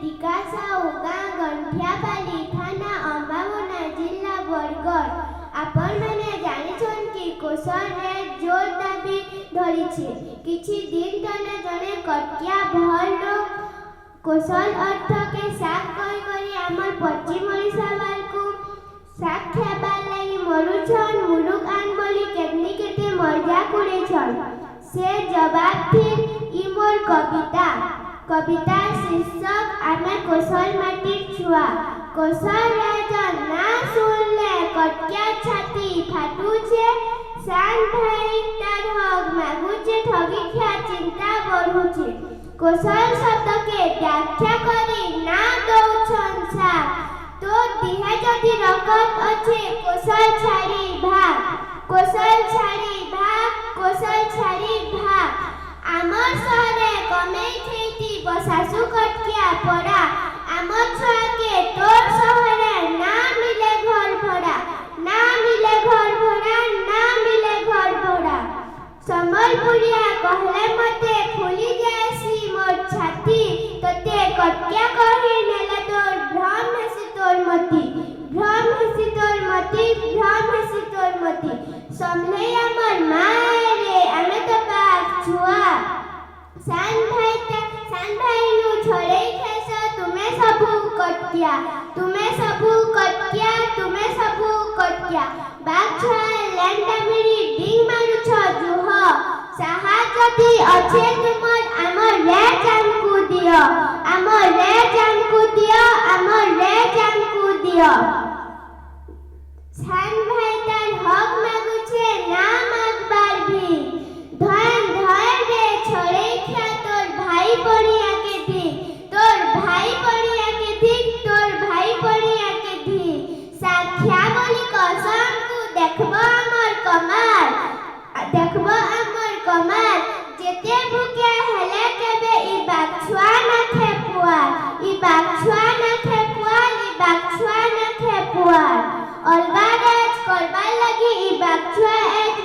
ଟିକାସାଉ ଗାଁ ଗଣ୍ଠିଆପାଲି ଥାନା ଅମ୍ବାମୁନା ଜିଲ୍ଲା ବରଗଡ଼। ଆପଣମାନେ ଜାଣିଛନ୍ କି କୋଶଲ ରେଟ୍ ଜୋର ଦାବି ଧରିଛି। କିଛି ଦିନ ତଳେ ଜଣେ କଟକିଆ ଭଲ୍ ଲୋକ କୋଶଲ ଅର୍ଥକେ ସାକ୍ କରି ଆମର୍ ପଶ୍ଚିମ ଓଡ଼ିଶା ବାଲକୁ ସାକ୍ ଖାଇବାର୍ ଲାଗି ମରୁଛନ୍। ମୁରୁଗ ଆନ୍ ବୋଲି କେତେ ମଜାକ ଉଡ଼େଇଛନ୍। ସେ ଜବାବ ଫିର୍ ଇ ମୋର୍ কবিতার শীর্ষক আমি কোশল মাটির ছুয়া। কোশল রাজন না শুনলে কটকিয়া ছাতি ফাটুছে। সান ভাই তার হক মাগুছে, ঠগি খেয়া চিন্তা বড়ুছে। কোশল শব্দকে ব্যাখ্যা করি না দৌছন সাক। তোর দিহে যদি রকত আছে কোশল ছাড়ি ভাগ, কোশল ছাড়ি ভাগ, কোশল ছাড়ি ভাগ। আমার শহরে কমেই খেয়েছি বসাসু কটকিয়া পড়া। আমার ছুয়াকে তোর শহরে না মিলে ঘর ভরা, না মিলে ঘর ভরা, না মিলে ঘর ভরা। সম্বলপুরিয়া কহলে মতে ফুলি যায়সি মোর ছাতি। তোতে কটকিয়া কহি নেলে তোর ভ্রম হেসি তোর মতি, ভ্রম হেসি তোর মতি, ভ্রম হেসি তোর মতি। সমলে আমার মায়েরে আমি তো বাঘ ছুয়া। সান ভাই নু ছড়েই খেস তুমে সবু কটকিয়া, তুমে সবু কটকিয়া, তুমে সবু কটকিয়া। বাঘ ছুয়া ল্যান্ডা মিরি ডিং মারুছ জুহ। সাহায্য যদি আছে তোমার আমার রেট আমকু দিও, আমার রেট আমকু দিও, আমার রেট আমকু দিও। সান ভাই তার হক মাগুছে না মাগবার ভি। ধন ধর রে ছড়েই খা তোর ভাই পড়িয়াকে দিক, তোর ভাই পড়িয়াকে দিক, তোর ভাই পড়িয়াকে দিক। সাক্ষা বলি কসমকু দেখব আমার কমাল, দেখব আমার কমাল। যেতে ভুকে হেলে কেবে ই বাগছুয়া না খেপুয়াল, ই বাগছুয়া না খেপুয়াল, ই বাগছুয়া না খেপুয়াল। অলগা রেজ করবার লাগি ই বাগছুয়া এজ